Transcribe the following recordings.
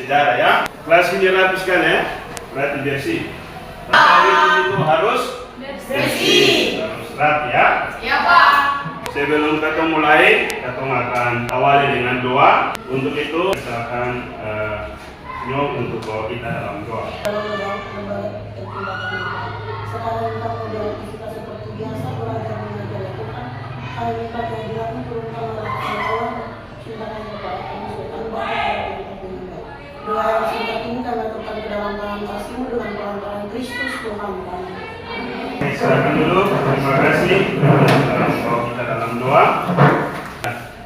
sejarah ya. Kelas ini rapiskan ya, berarti bersih. Itu harus bersih, harus rapi ya. Ya Pak. Sebelum kita mulai, kita akan awali dengan doa. Untuk itu, silakan Nyok untuk bawa kita dalam doa. Sekarang kita berdoa kita seperti biasa belajar mengajar Tuhan. Kami minta kehadiran turunkan Allah cintakan kepada kami sultan baik doa yang singkat ini kami aturkan ke dalam tangan kasih-Mu dengan perantaraan Kristus Tuhan kami. Silakan dulu, terima kasih. Sekarang bawa kita dalam doa.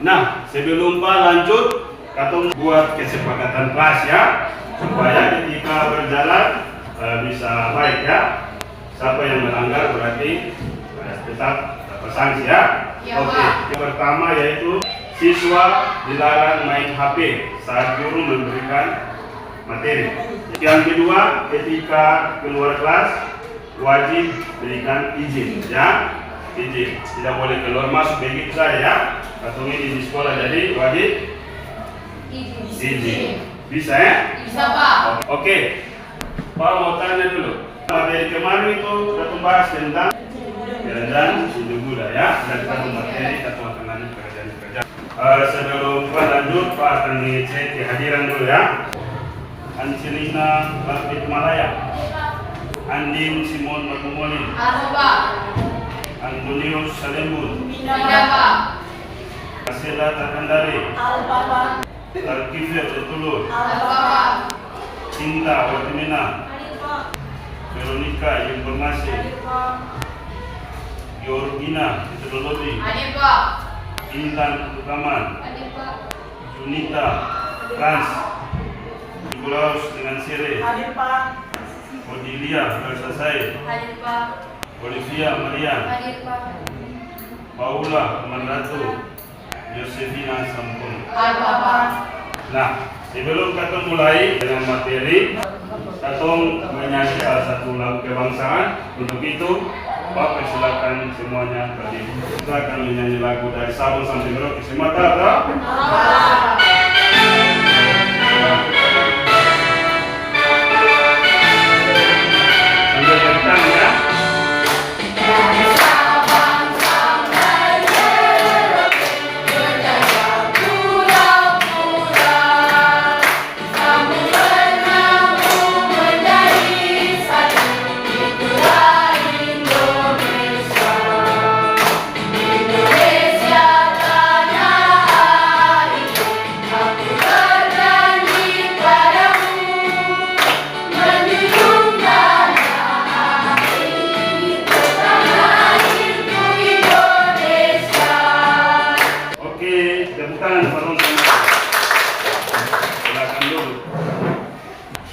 Nah, sebelum Pak lanjut, Katong buat kesepakatan kelas ya, supaya ketika berjalan bisa baik ya. Siapa yang melanggar berarti tetap dapat sanksi ya. Ya, Oke. Pak. Yang pertama yaitu siswa dilarang main HP saat guru memberikan materi. Yang kedua, ketika keluar kelas wajib berikan izin ya. Izin, tidak boleh keluar masuk begitu saja ya. Atau ini di sekolah jadi wajib izin. Bisa ya? Bisa Pak. Oke. Pak mau tanya dulu. Materi kemarin itu kita bahas tentang kerajaan Hindu Buddha ya. Dan kita materi kita akan lanjut kerajaan. Sebelum Pak lanjut, Pak akan mengecek kehadiran dulu ya. Angelina Bakti Malaya, Andin Simon Makumoli, Halo Pak. Antonius Salembun, Tidak Pak. Kasela Takandari, Al-Papa, Alkifir Etulur, Halo Pak. Cinta Watimena, Veronica Informasi, Georgina Meteorologi, Hadir Pak. Intan Utkaman, Hadir Pak. Junita Trans, Nikolaus dengan Sire, hadir Pak. Odilia Bersasai, Hadir Pak. Olivia Marian, Hadir Pak. Paula Manratu, Yosefina Sampun. Halo Pak. Nah, sebelum kita mulai dengan materi, kita menyanyi salah satu lagu kebangsaan. Untuk itu, Pak persilakan semuanya berdiri. Kita akan menyanyi lagu dari Sabang sampai Merauke. Semua tahu? Sambil berikan ya.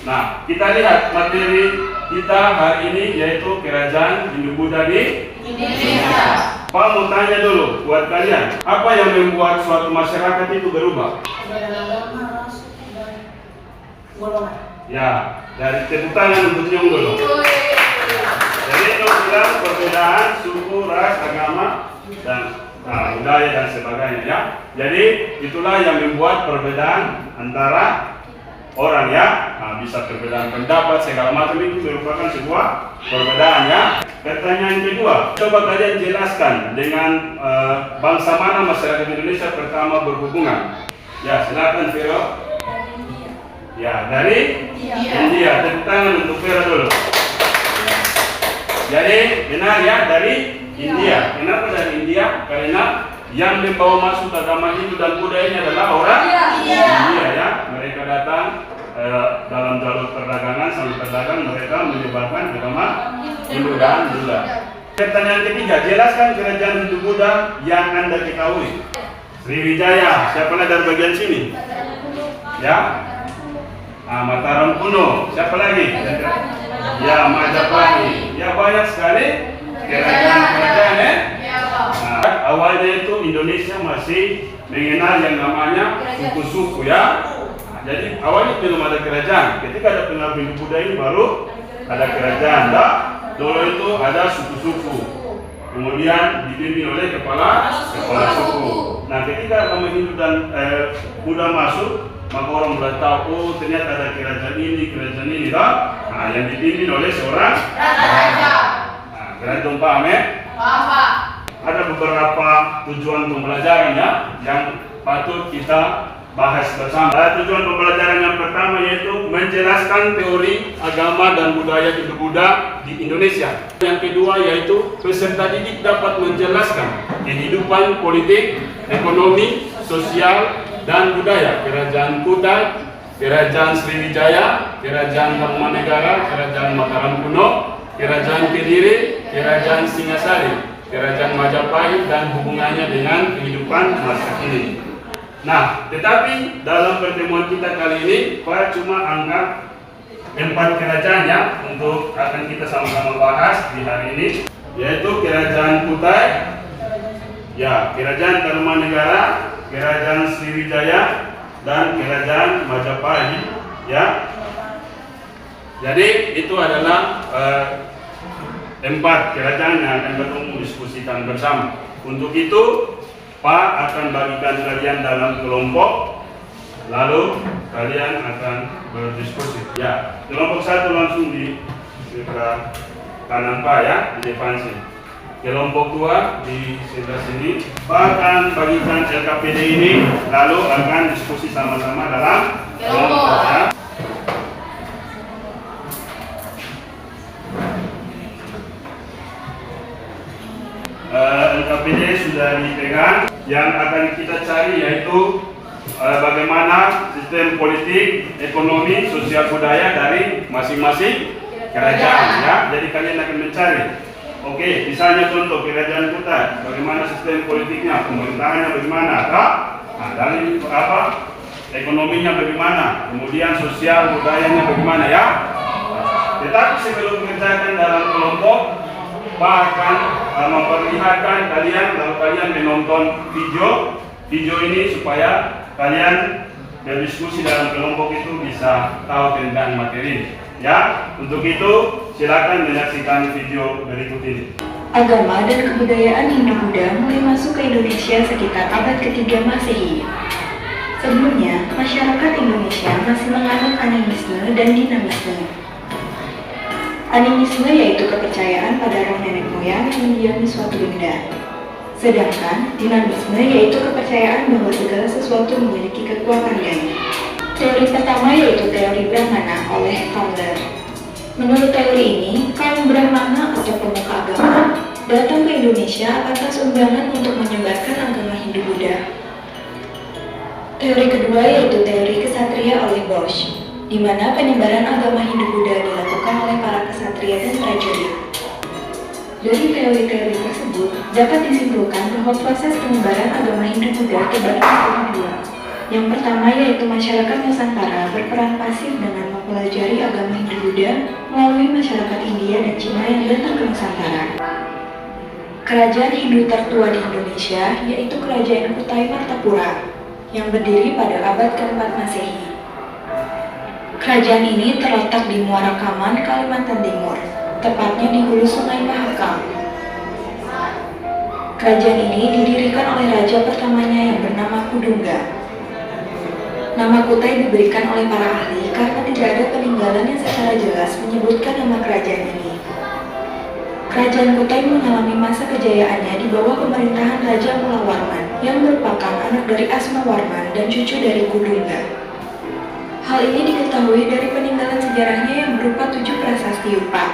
Nah, kita lihat materi kita hari ini yaitu kerajaan Hindu Buddha di Indonesia. Pak mau tanya dulu buat kalian, apa yang membuat suatu masyarakat itu berubah? Perbedaan agama, ras, dan golongan. Ya, dari tepuk tangan untuk Nyong dulu. Jadi Nyong bilang perbedaan suku, ras, agama, dan budaya dan sebagainya ya. Jadi itulah yang membuat perbedaan antara orang ya. Nah, bisa perbedaan pendapat segala macam itu merupakan sebuah perbedaan ya. Pertanyaan kedua, coba kalian jelaskan dengan bangsa mana masyarakat Indonesia pertama berhubungan. Ya, silakan Vero. Ya, dari India. Tepuk tangan untuk Vero dulu. Jadi benar ya, dari India. Kenapa dari India? Karena yang membawa masuk agama Hindu dan Buddha ini adalah orang India ya. Mereka datang dalam jalur perdagangan sambil berdagang, mereka menyebarkan agama Hindu dan Buddha. Pertanyaan ketiga, jelaskan kerajaan Hindu Buddha yang Anda ketahui. Sriwijaya, siapa dari bagian sini? Ya, Mataram kuno. Siapa lagi? Ya, Majapahit. Ya, banyak sekali kerajaan-kerajaan ya. Awalnya itu Indonesia masih mengenal yang namanya suku-suku ya. Jadi awalnya belum ada kerajaan. Ketika ada pengaruh Hindu Buddha ini baru ada kerajaan. Dulu itu ada suku-suku. Kemudian dipimpin oleh kepala suku. Nah, ketika agama Hindu dan Buddha masuk, maka orang mulai tahu, oh ternyata ada kerajaan ini, toh? Nah, yang dipimpin oleh seorang Raja. Nah, kalian paham ya? Paham, Pak. Ada beberapa tujuan pembelajaran ya, yang patut kita bahas bersama. Tujuan pembelajaran yang pertama yaitu menjelaskan teori agama dan budaya hidup Buddha di Indonesia. Yang kedua yaitu peserta didik dapat menjelaskan kehidupan politik, ekonomi, sosial, dan budaya Kerajaan Kutai, Kerajaan Sriwijaya, Kerajaan Tarumanegara, Kerajaan Mataram Kuno, Kerajaan Kediri, Kerajaan Singasari, Kerajaan Majapahit, dan hubungannya dengan kehidupan masa kini. Nah, tetapi dalam pertemuan kita kali ini, Pak cuma angkat 4 kerajaan ya, untuk akan kita sama-sama bahas di hari ini, yaitu Kerajaan Kutai, ya, Kerajaan Tarumanegara, Kerajaan Sriwijaya, dan Kerajaan Majapahit, ya. Jadi itu adalah 4 kerajaan yang akan bertemu diskusikan bersama. Untuk itu, Pak akan bagikan kalian dalam kelompok, lalu kalian akan berdiskusi. Ya, kelompok 1 langsung di sebelah kanan Pak ya, di depan sini. Kelompok 2 di sebelah sini. Pak akan bagikan LKPD ini, lalu akan diskusi sama-sama dalam kelompok ya. LKPD sudah dipegang. Yang akan kita cari yaitu bagaimana sistem politik, ekonomi, sosial, budaya dari masing-masing kerajaan ya. Jadi kalian akan mencari. Oke, misalnya contoh Kerajaan Kutai, bagaimana sistem politiknya, pemerintahannya bagaimana, nah, dari apa? Ekonominya bagaimana, kemudian sosial budayanya bagaimana ya. Tetapi sebelum mengerjakan dalam kelompok, Pak akan memperlihatkan kalian, lalu kalian menonton video ini supaya kalian berdiskusi dalam kelompok itu bisa tahu tentang materi. Ya, untuk itu silakan menyaksikan video berikut ini. Agama dan kebudayaan Hindu-Buddha mulai masuk ke Indonesia sekitar abad ke-3 Masehi. Sebelumnya, masyarakat Indonesia masih menganut animisme dan dinamisme. Animisme yaitu kepercayaan pada roh nenek moyang yang mendiami suatu benda. Sedangkan dinamisme yaitu kepercayaan bahwa segala sesuatu memiliki kekuatan gaib. Teori pertama yaitu teori Brahmana oleh Fowler. Menurut teori ini, kaum Brahmana atau pemuka agama datang ke Indonesia atas undangan untuk menyebarkan agama Hindu-Buddha. Teori kedua yaitu teori kesatria oleh Bosch, di mana penyebaran agama Hindu-Buddha dilakukan oleh para kesatria dan prajurit. Dari teori-teori tersebut, dapat disimpulkan bahwa proses penyebaran agama Hindu-Buddha terbagi menjadi 2. Yang pertama yaitu masyarakat Nusantara berperan pasif dengan mempelajari agama Hindu-Buddha melalui masyarakat India dan Cina yang datang ke Nusantara. Kerajaan Hindu tertua di Indonesia yaitu Kerajaan Kutai Martapura yang berdiri pada abad ke-4 Masehi. Kerajaan ini terletak di Muara Kaman, Kalimantan Timur, tepatnya di hulu Sungai Mahakam. Kerajaan ini didirikan oleh raja pertamanya yang bernama Kudungga. Nama Kutai diberikan oleh para ahli karena tidak ada peninggalan yang secara jelas menyebutkan nama kerajaan ini. Kerajaan Kutai mengalami masa kejayaannya di bawah pemerintahan Raja Mulawarman yang merupakan anak dari Asmawarman dan cucu dari Kudungga. Hal ini diketahui dari peninggalan sejarahnya yang berupa 7 prasasti Yupa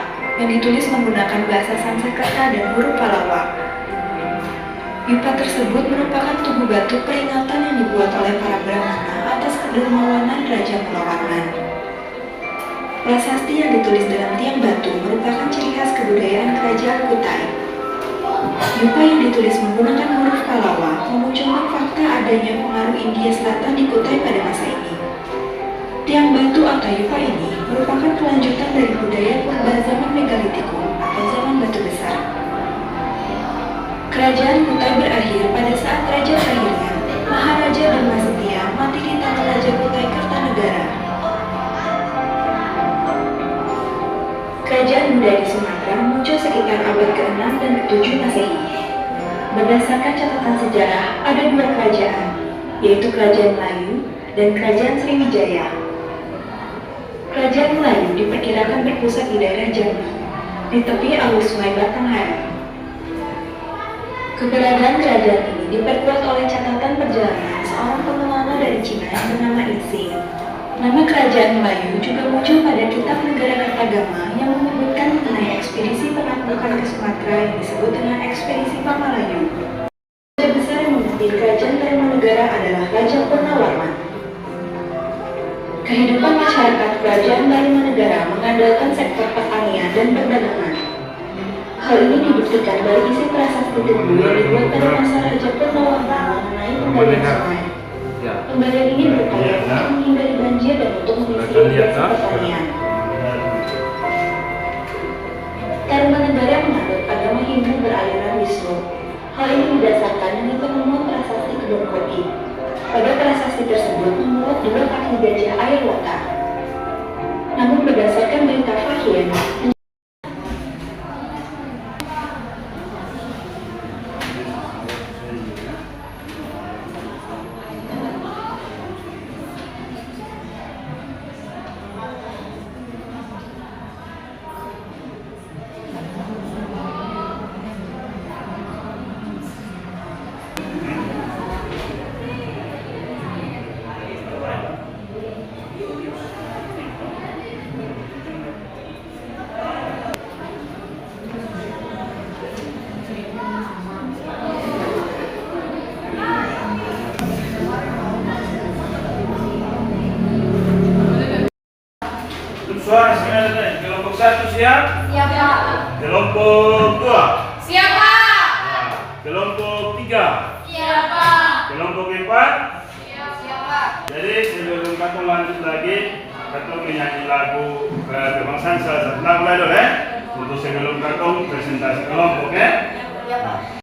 yang ditulis menggunakan bahasa Sanskerta dan huruf Pallava. Yupa tersebut merupakan tugu batu peringatan yang dibuat oleh para Brahmana atas kedermawanan Raja Mulawarman. Prasasti yang ditulis dalam tiang batu merupakan ciri khas kebudayaan Kerajaan Kutai. Yupa yang ditulis menggunakan huruf Pallava memunculkan fakta adanya pengaruh India Selatan di Kutai pada masa ini. Tiang batu atau Yupa ini merupakan kelanjutan dari budaya purba zaman Megalitikum atau zaman batu besar. Kerajaan Kutai berakhir pada saat raja terakhirnya, Maharaja Dharmasetiya, mati di tangan Raja Kutai Kartanegara. Kerajaan Buddha di Sumatera muncul sekitar abad ke-6 dan ke-7 Masehi. Berdasarkan catatan sejarah, ada 2 kerajaan, yaitu Kerajaan Melayu dan Kerajaan Sriwijaya. Kerajaan Melayu diperkirakan berpusat di daerah Jambi, di tepi alus Sungai Batanghari. Keberadaan kerajaan ini diperkuat oleh catatan perjalanan seorang pengelana dari Cina yang bernama Ising. Nama kerajaan Melayu juga muncul pada kitab Negara Kertagama yang menyebutkan mengenai ekspedisi penaklukan ke Sumatera yang disebut dengan ekspedisi Pamalayu. Raja besar yang memimpin kerajaan Tarumanegara adalah Raja Purnawarman. Kehidupan masyarakat kerajaan Tarumanegara mengandalkan sektor pertanian dan perdagangan. Hal ini dibuktikan dari isi prasasti Tebu yang dibuat pada masa Raja Purnawarman mengenai pembalian sungai. Pembalian ini berupaya untuk menghindari banjir dan untuk mengisi irigasi pertanian. Tarumanegara menganut agama Hindu beraliran Wisnu. Hal ini didasarkan dengan penemuan prasasti Kedung Kopi. Pada prasasti tersebut memuat 2 kaki gajah air wata. Namun berdasarkan berita Fahien, Suara sebenarnya kelompok 1 siap? Siap, Pak. Kelompok 2? Siap, Pak. Kelompok 3? Siap, Pak. Kelompok 4? Siap, Pak. Jadi sebelum kita lanjut lagi, kita menyanyi lagu kebangsaan salah satu lagu lain dulu ya. Untuk sebelum kita presentasi kelompok ya. Siap, Pak.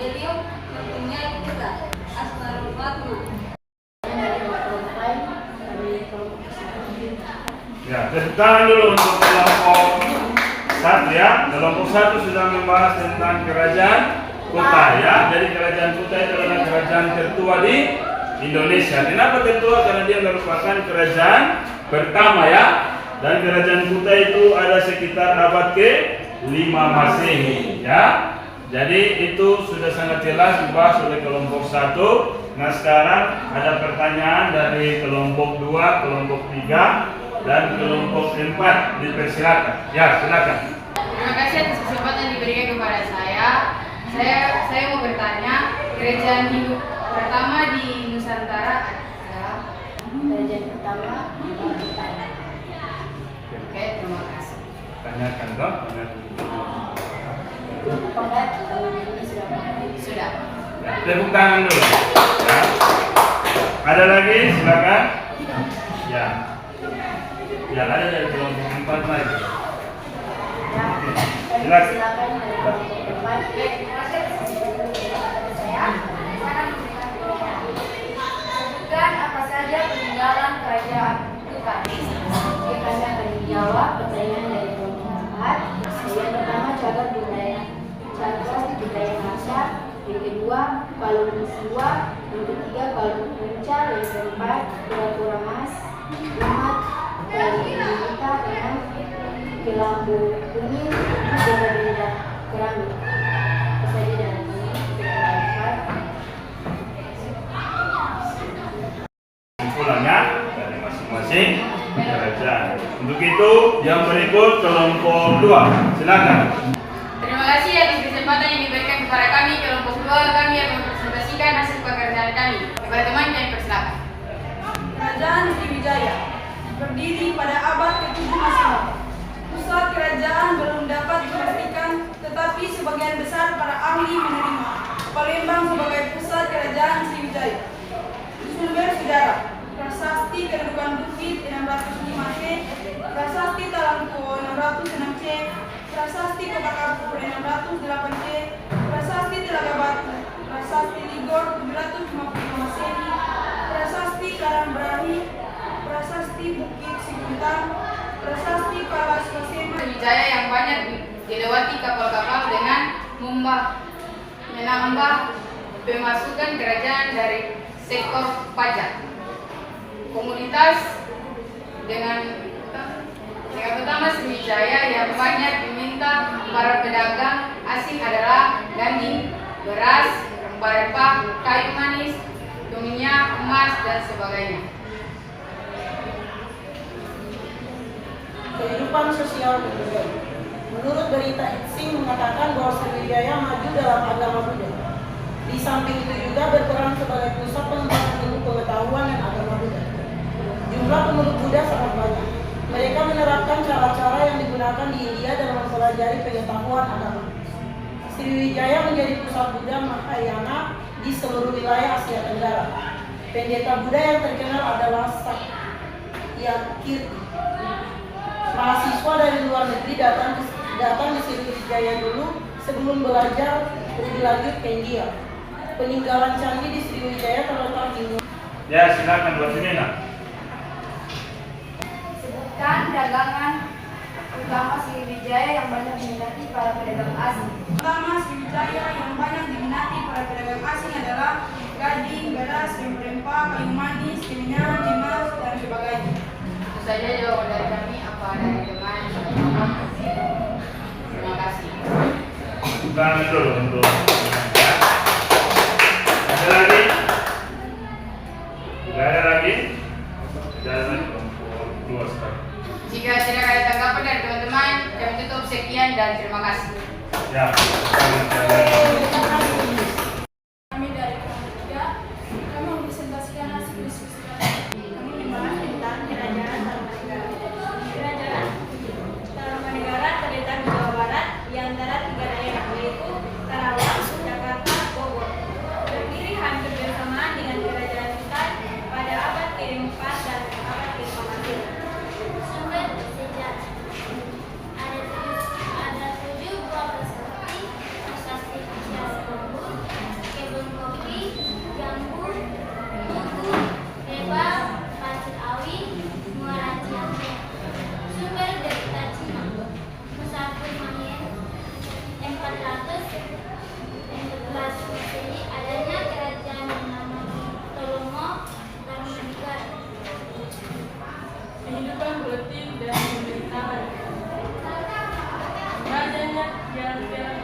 Beliau mempunyai putra Asmarul Fatma. Ya, tepuk tangan dulu untuk kelompok 1 ya. Kelompok 1 sudah membahas tentang kerajaan kota ya. Jadi kerajaan kota itu adalah kerajaan tertua di Indonesia. Kenapa tertua? Karena dia merupakan kerajaan pertama ya. Dan kerajaan kota itu ada sekitar abad ke-5 Masehi ya. Jadi itu sudah sangat jelas dibahas oleh kelompok 1. Nah sekarang ada pertanyaan dari kelompok 2, kelompok 3, dan kelompok 4. Dipersilakan. Ya silakan. Terima kasih atas kesempatan yang diberikan kepada saya. Saya mau bertanya, kerajaan Hindu pertama di Nusantara adalah kerajaan pertama di Nusantara. Oke, terima kasih. Tanyakan dong. Sudah. Ya, tepuk tangan dulu. Ya. Ada lagi? Silakan. Ya. Ya ada dari kelompok 4 lagi. Ya. Kami Silakan. silakan dari kelompok depan. Kepada saya, sekarang memberikan pilihan. Sebutkan apa saja peninggalan kerajaan Tukan. Kami akan menjawab pertanyaan dari kelompok depan. Yang pertama, cagar budaya. Cagar budaya Masa. Yang kedua, Palung Siwa. Yang ketiga, Palung Punca. Yang keempat, Pura-pura Mas. Umat dari kita dengan kelambu kuning benda-benda keramik. Itu saja dari ini kita lihat. Kumpulannya dari masing-masing kerajaan. Untuk itu yang berikut kelompok 2. Silakan. Terima kasih atas kesempatan yang diberikan kepada kami kelompok 2. Kami akan mempresentasikan hasil pekerjaan kami. Kepada teman kami persilakan. Kerajaan Sriwijaya berdiri pada abad ke-7 Masehi. Pusat kerajaan belum dapat dipastikan, tetapi sebagian besar para ahli menerima Palembang sebagai pusat kerajaan Sriwijaya. Sumber sejarah: Prasasti Kedudukan Bukit 605 C, Prasasti Talangkuo 606 C, Prasasti Kota Kapur 608 C, Prasasti Telaga Batu, Prasasti Ligor 750 Masehi, Prasasti Karangbrahi, Prasasti Bukit Siguntang, Prasasti Palas Pasema. Sriwijaya yang banyak dilewati kapal-kapal dengan menambah pemasukan kerajaan dari sektor pajak. Komoditas dengan pertama Sriwijaya yang banyak diminta para pedagang asing adalah daging, beras, rempah-rempah, kayu manis, minyak, emas, dan sebagainya. Kehidupan sosial dan budaya. Menurut berita Itsing mengatakan bahwa Sriwijaya maju dalam agama Buddha. Di samping itu juga berperan sebagai pusat pengembangan ilmu pengetahuan dan agama Buddha. Jumlah pemeluk Buddha sangat banyak. Mereka menerapkan cara-cara yang digunakan di India dalam mempelajari pengetahuan agama. Sriwijaya menjadi pusat Buddha Mahayana di seluruh wilayah Asia Tenggara. Pendeta Buddha yang terkenal adalah Sakyakirti. Mahasiswa dari luar negeri datang di Sriwijaya dulu sebelum belajar lebih lanjut ke India. Peninggalan candi di Sriwijaya terletak di Ya, silakan buat Nina. Sebutkan dagangan utama Sriwijaya yang banyak diminati para pedagang asing. Pertama, Sriwijaya yang banyak diminati para pedagang asing adalah gading, beras, rempah-rempah, kayu manis, minyak, emas, dan sebagainya. Itu saja jawaban dari kami. Apa dari teman? Terima kasih. Bukan dulu untuk ya. Ada lagi? Tidak ada lagi? Tidak ada lagi kelompok 2 sekarang. Jika tidak ada tanggapan dari teman-teman, kami tutup. Sekian dan terima kasih. Ya, Kami dari kelompok 3, kami mempresentasikan hasil diskusi kami. Kami membahas tentang kerajaan Tarumanegara. Kerajaan Tarumanegara terletak di Jawa Barat, di antara 3 daerah, yaitu Karawang, Jakarta, Bogor. Berdiri hampir bersamaan dengan kerajaan kita pada abad ke-4 dan abad ke-5 Masehi. Sumber sejarah ada 7 buah prasasti: Prasasti Ciawi Bambur, Kebun Kopi, Jambu, Tugu, Lebak, Pasir Awi, Muara Ciampea. Sumber berita Cina Musafir Mahir 414 Masehi, adanya kerajaan bernama Tolomo Tarumanegara. Kehidupan politik dan pemerintahan. Rajanya yang telah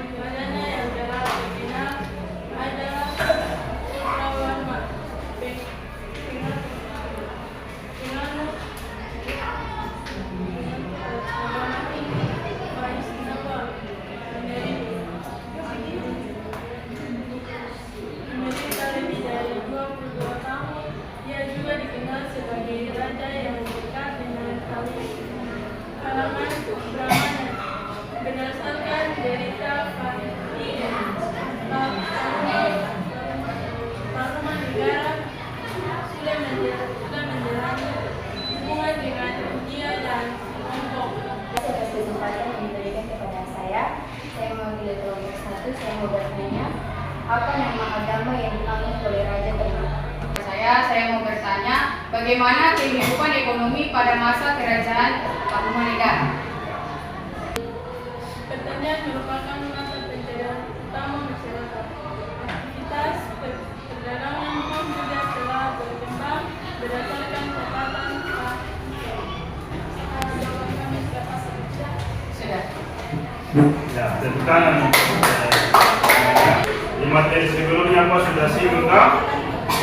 terkenal adalah Sukrawarman, Penganut Vaishnava, menderita lebih dari 22 tahun. Dia juga dikenal sebagai raja yang dekat dengan kalangan kebrahmanan. Berdasarkan berita Fahri Tarumanegara sudah menjalani hubungan dengan India dan Hongkong. Atas kesempatan yang diberikan kepada bagaimana kehidupan ekonomi pada masa kerajaan Pakumanegara. Pertanian merupakan mata pencaharian utama masyarakat. Aktivitas perdagangan pun juga telah berkembang berdasarkan catatan Sudah. Ya, tepuk tangan. Di materi sebelumnya Pak sudah singgung.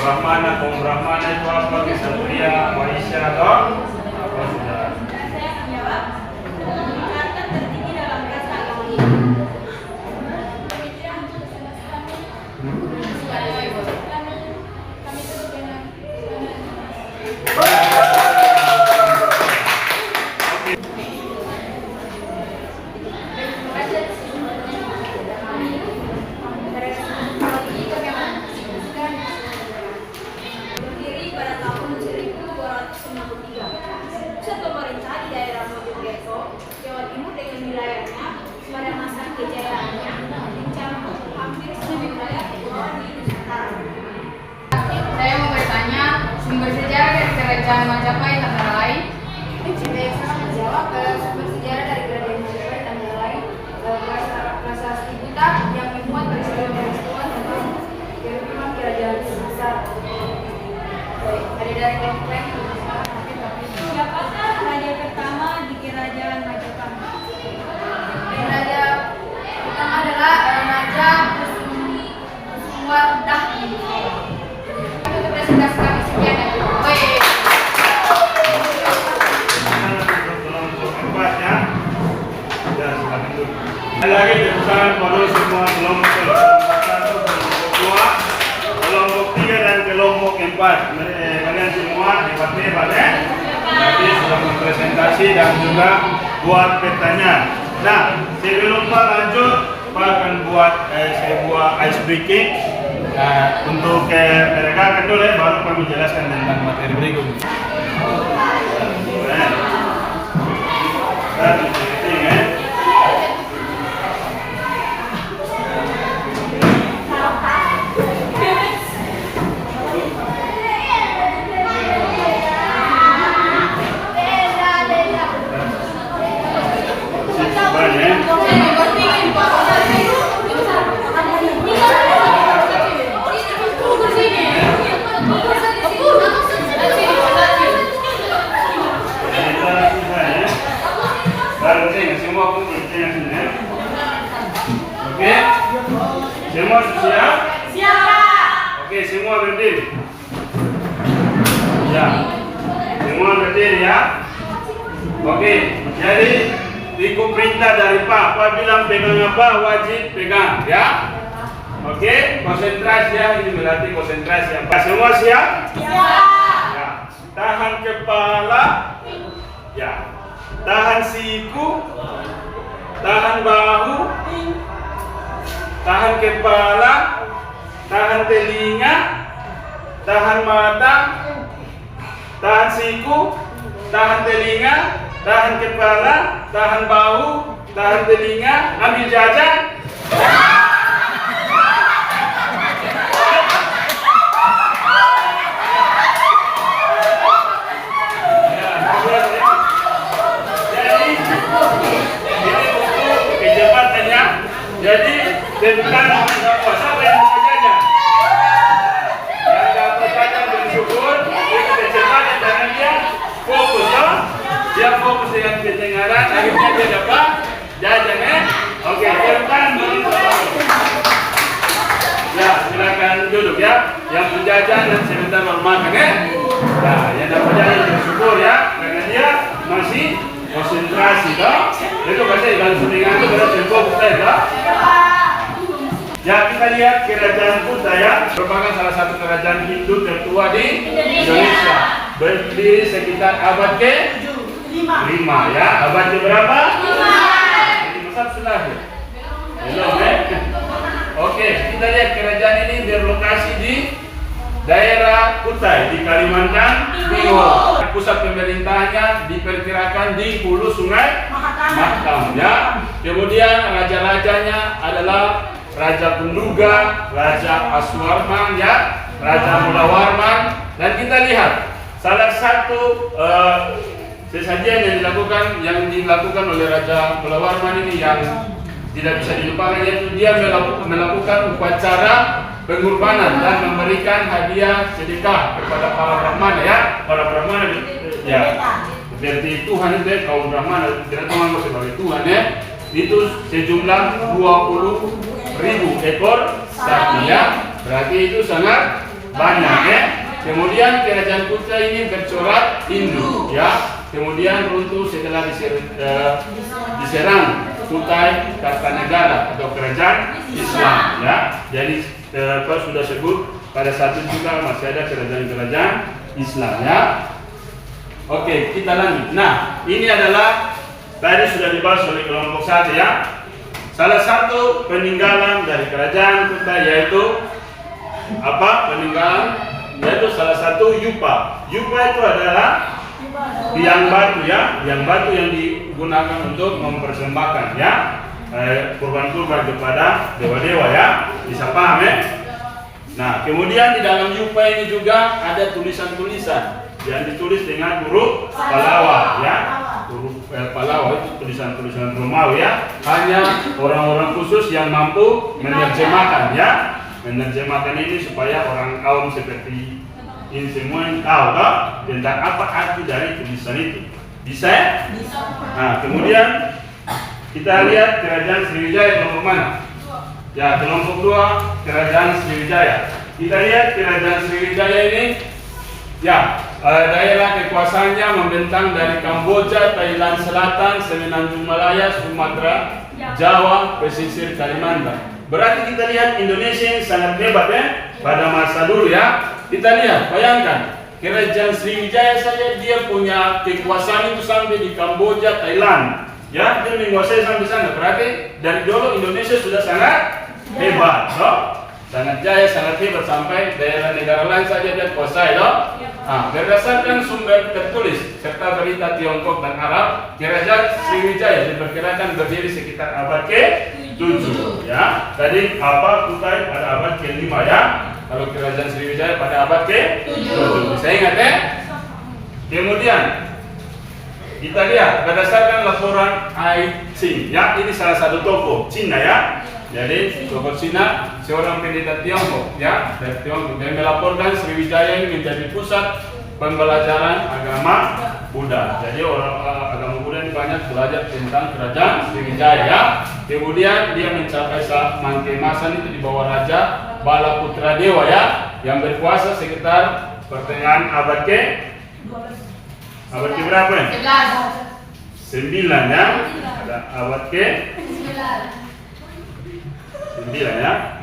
Brahmana, kaum Brahmana itu apa? Ksatria, Vaishya atau apa sudah? saya menjawab, tingkatan tertinggi dalam rasa agama. Pemikiran kami sebut dengan berdiri pada tahun 1293. Pusat pemerintah di daerah Mojokerto, Jawa Timur dengan wilayahnya pada masa kejayaannya mencakup hampir seluruh wilayah kepulauan di Nusantara. Saya mau bertanya sumber sejarah dari kerajaan Majapahit antara lain. Saya sangat menjawab sumber sejarah dari kerajaan Majapahit antara lain prasasti Buta yang memuat peristiwa-peristiwa tentang kehidupan kerajaan besar. Ada dari kelompok lain. Siapakah raja pertama di kerajaan Majapahit? Raja pertama adalah Raja Kusumwardah. Untuk presentasi kami sekian ya. Kelompok keempat ya. Ya, silakan dulu. Lagi pesan pada semua kelompok satu, kelompok dua, kelompok tiga dan kelompok empat. Kalian semua hebat-hebat ya. Nanti sudah berpresentasi dan juga buat petanya. Nah, sebelum Pak lanjut, Pak akan saya buat ice breaking. Nah, untuk mereka akan dulu ya, baru kami jelaskan tentang materi berikut. Dan ini ya. Semua pun bertanya. Oke, semua siap? Siap. Oke, semua berdiri. Ya, semua berdiri ya. Oke, jadi ikut perintah dari Pak. Pak bilang pegang apa, wajib pegang ya. Oke, konsentrasi ya. Ini berarti konsentrasi ya. Pak, semua siap? Siap. Ya. Tahan kepala. Ya. Tahan siku, tahan bahu, tahan kepala, tahan telinga, tahan mata, tahan siku, tahan telinga, tahan kepala, tahan bahu, tahan telinga, ambil jajan. Jadi tentukan siapa yang mau jajan. Yang dapat jajan bersyukur, itu kecepatan dengan dia fokus ya. Dia fokus dengan pendengaran, akhirnya dia dapat jajan ya. Oke, tentukan ya, silakan duduk ya. Yang penjajan dan sebentar baru makan ya. Nah, yang dapat jajan bersyukur ya, karena dia masih konsentrasi toh. Itu kasih kalau selingan itu berarti fokus toh. Ya, kita lihat kerajaan Kuta ya, merupakan salah satu kerajaan Hindu tertua di Indonesia. Berdiri sekitar abad ke-5 ya. Abad ke-berapa? 5. Jadi masa sudah ya? Belum ya? Oke, kita lihat kerajaan ini berlokasi di daerah Kutai di Kalimantan Timur. Pusat pemerintahnya diperkirakan di hulu sungai Mahakam ya. Kemudian raja-rajanya adalah Raja Penduga, Raja Aswarman ya, Raja Mulawarman. Dan kita lihat salah satu sesajian yang dilakukan oleh Raja Mulawarman ini yang tidak bisa dilupakan, yaitu dia melakukan upacara pengorbanan dan memberikan hadiah sedekah kepada para brahmana ya. Para brahmana ya seperti Tuhan itu kaum brahmana tidak menganggap sebagai Tuhan ya. Itu sejumlah 20.000 ekor sapi ya. Berarti itu sangat banyak ya. Kemudian kerajaan Kuta ini bercorak Hindu ya. Kemudian runtuh setelah diserang Kutai Kartanegara atau kerajaan Islam ya. Jadi sudah sebut pada saat itu juga masih ada kerajaan-kerajaan Islam ya. Oke, kita lanjut. Nah, ini adalah tadi sudah dibahas oleh kelompok 1 ya. Salah satu peninggalan dari kerajaan Kutai yaitu apa? Peninggalan yaitu salah satu yupa. Yupa itu adalah tiang batu ya, tiang batu yang digunakan untuk mempersembahkan ya kurban-kurban kepada dewa-dewa ya. Bisa paham ya? Nah, kemudian di dalam yupa ini juga ada tulisan-tulisan yang ditulis dengan huruf Pallawa ya. Huruf Pallawa itu tulisan-tulisan Romawi ya. Hanya orang-orang khusus yang mampu menerjemahkan ya. Menerjemahkan ini supaya orang awam seperti ini semua tahu tentang apa arti dari tulisan itu. Bisa ya? Bisa. Nah, kemudian kita lihat kerajaan Sriwijaya kelompok mana? Ya, kelompok 2 kerajaan Sriwijaya. Kita lihat kerajaan Sriwijaya ini ya, daerah kekuasaannya membentang dari Kamboja, Thailand Selatan, Semenanjung Malaya, Sumatera, Jawa, pesisir Kalimantan. Berarti kita lihat Indonesia yang sangat hebat ya pada masa dulu ya. Kita lihat, bayangkan kerajaan Sriwijaya saja dia punya kekuasaan itu sampai di Kamboja, Thailand. Ya, dia menguasai sampai sana. Berarti dari dulu Indonesia sudah sangat hebat, sangat jaya, sangat hebat sampai daerah negara lain saja dia kuasai, berdasarkan sumber tertulis serta berita Tiongkok dan Arab, kerajaan Sriwijaya diperkirakan berdiri sekitar abad ke-7 ya. Tadi Kutai pada abad ke-5 ya. Kalau kerajaan Sriwijaya pada abad ke-7. Bisa ingat ya? Kemudian kita lihat berdasarkan laporan Ai Qing ya, ini salah satu tokoh Cina ya. Jadi tokoh Cina seorang pendeta Tiongkok ya, dari Tiongkok, yang melaporkan Sriwijaya ini menjadi pusat pembelajaran agama Buddha. Jadi orang agama Buddha ini banyak belajar tentang kerajaan Sriwijaya ya. Kemudian dia mencapai mangkemasan itu di bawah Raja Balaputra Dewa ya, yang berkuasa sekitar pertengahan abad ke berapa ya? 9 ya. Ada abad ke 9 ya.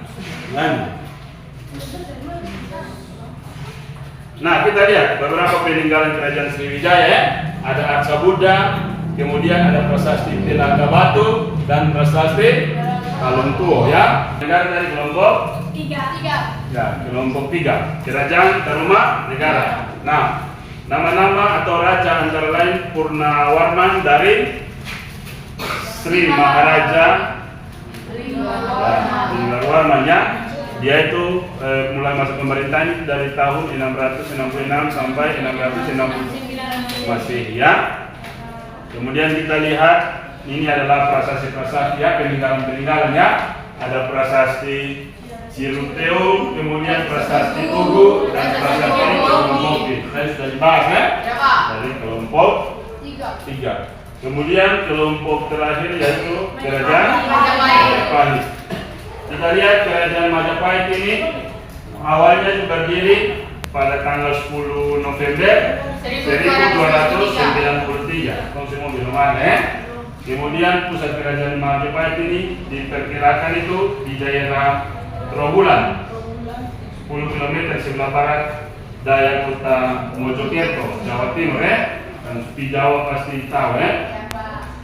Nah, kita lihat beberapa peninggalan kerajaan Sriwijaya ya. Ada Arca Buddha, kemudian ada prasasti Telaga Batu dan prasasti Kalungtuo ya. Negara dari kelompok 3. Ya, kelompok 3. Kerajaan Tarumanegara. Nah, nama-nama atau raja antara lain Purnawarman dari Sri Maharaja Purnawarman ya. Dia itu mulai masa pemerintahan itu dari tahun 666 sampai 660 Masehi ya. Kemudian kita lihat ini adalah prasasti-prasasti ya, peninggalan-peninggalan ya. Ada prasasti Ciruteum, kemudian prasasti Tugu dan prasasti kelompok. Tadi sudah dibahas ya. Dari kelompok 3. Kemudian kelompok terakhir yaitu kerajaan Majapahit. Kita lihat kerajaan Majapahit ini awalnya berdiri pada tanggal 10 November 1293. Kamu semua bilang mana ya? Kemudian pusat kerajaan Majapahit ini diperkirakan itu di daerah Trowulan, 10 km sebelah barat daya kota Mojokerto, Jawa Timur ya. Dan di Jawa pasti tahu ya.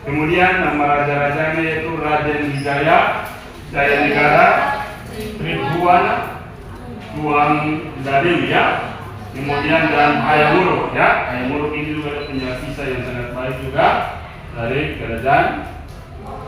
Kemudian nama raja-rajanya yaitu Raden Wijaya, Jaya Negara, Tribhuwana, Tuang Dadewi ya. Kemudian dan Hayamuruk ya. Hayamuruk ini juga punya kisah yang sangat baik juga dari kerajaan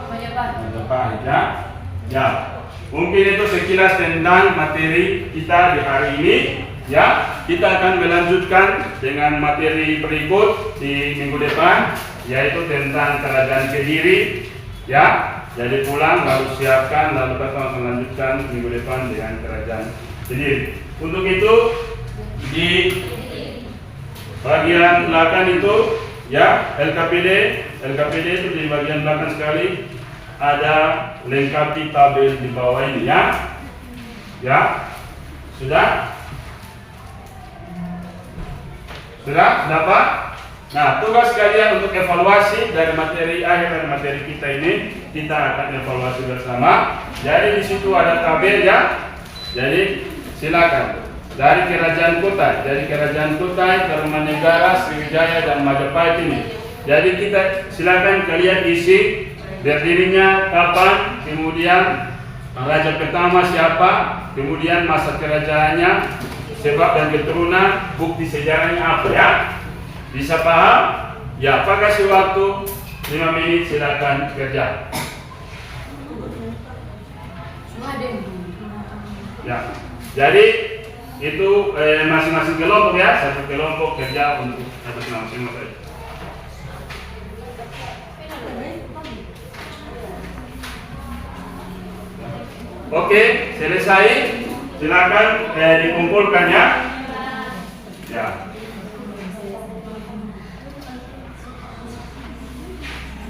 Majapahit ya. Ya, mungkin itu sekilas tentang materi kita di hari ini. Ya, kita akan melanjutkan dengan materi berikut di minggu depan, yaitu tentang kerajaan Kediri. Ya, jadi pulang lalu siapkan, lalu kita akan melanjutkan minggu depan dengan kerajaan Kediri. Untuk itu di bagian belakang itu, ya, LKPD itu di bagian belakang sekali ada lengkapi tabel di bawah ini, ya. Ya, sudah? Sudah dapat? Nah, tugas kalian untuk evaluasi dari materi akhir dari materi kita ini, kita akan evaluasi bersama. Jadi di situ ada tabel, ya. Jadi silakan dari kerajaan Kutai, Tarumanegara, Sriwijaya dan Majapahit ini. Jadi kita silakan kalian isi berdirinya kapan, kemudian raja pertama siapa, kemudian masa kerajaannya, sebab dan keturunan, bukti sejarahnya apa, ya. Bisa paham? Ya, Pak kasih waktu 5 menit, silakan kerja. Ya. Jadi itu masing-masing kelompok, ya, satu kelompok kerja untuk atas nama masing-masing. Oke, selesai. Silakan dikumpulkan, ya. Ya.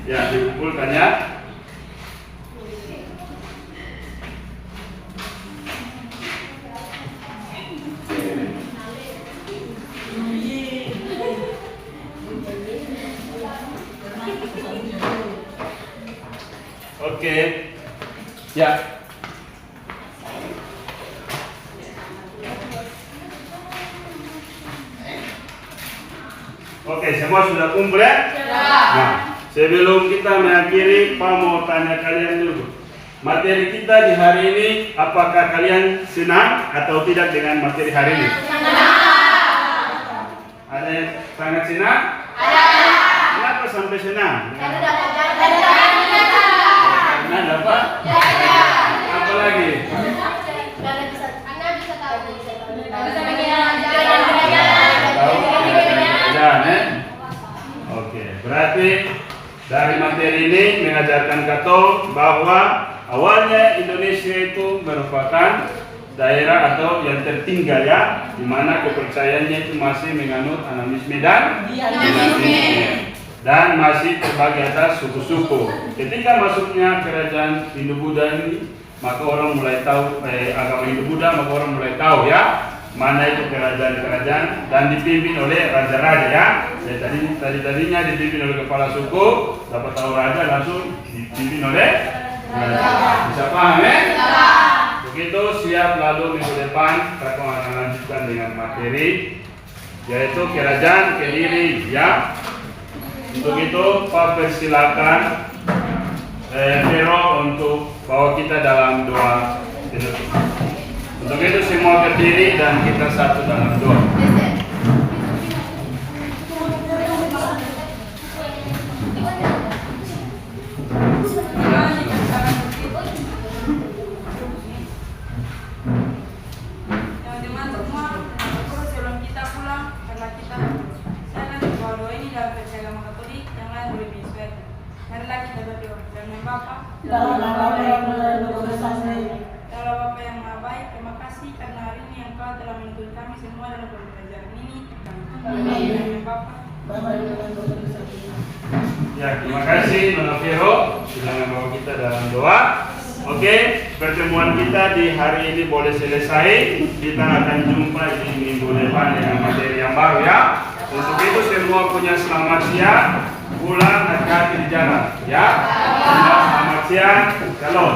Ya, dikumpulkan, ya. Oke. Ya. Oke, semua sudah kumpul, ya? Nah, sebelum kita mengakhiri, Pak mau tanya kalian dulu. Materi kita di hari ini, apakah kalian senang atau tidak dengan materi hari ini? Ada yang sangat senang? Kenapa sampai senang? Karena dapat? Apa lagi? Oke, berarti dari materi ini mengajarkan Kato bahwa awalnya Indonesia itu merupakan daerah atau yang tertinggal, ya, di mana kepercayaannya itu masih menganut animisme dan masih terbagi atas suku-suku. Ketika masuknya kerajaan Hindu-Buddha ini, maka orang mulai tahu agama Hindu-Buddha, maka orang mulai tahu, ya, mana itu kerajaan-kerajaan dan dipimpin oleh raja-raja, ya. Jadi tadinya dipimpin oleh kepala suku, dapat tahu raja langsung dipimpin oleh raja. Bisa paham, ya? Begitu siap, lalu minggu depan kita akan lanjutkan dengan materi yaitu kerajaan Kediri, ya. Untuk itu Pak persilakan Vero untuk bawa kita dalam doa penutup. Untuk itu semua berdiri dan kita satu dalam doa. Teman-teman semua, sebelum kita pulang, karena kita saya akan bawa doa ini dalam versi agama Katolik, yang lain boleh menyesuaikan. Marilah kita berdoa. Dalam Bapa, Dalam nama yang berdosa-dosa. Allah Bapa yang Maha Baik, terima kasih karena hari ini Engkau telah menuntun kami semua dalam pembelajaran ini. Amin. Bapa. Ya, terima kasih Nona Vero sudah membawa kita dalam doa. Oke, pertemuan kita di hari ini boleh selesai. Kita akan jumpa di minggu depan dengan materi yang baru, ya. Untuk itu semua punya selamat siang. Pulang hati-hati di jalan, ya. Selamat siang. Shalom.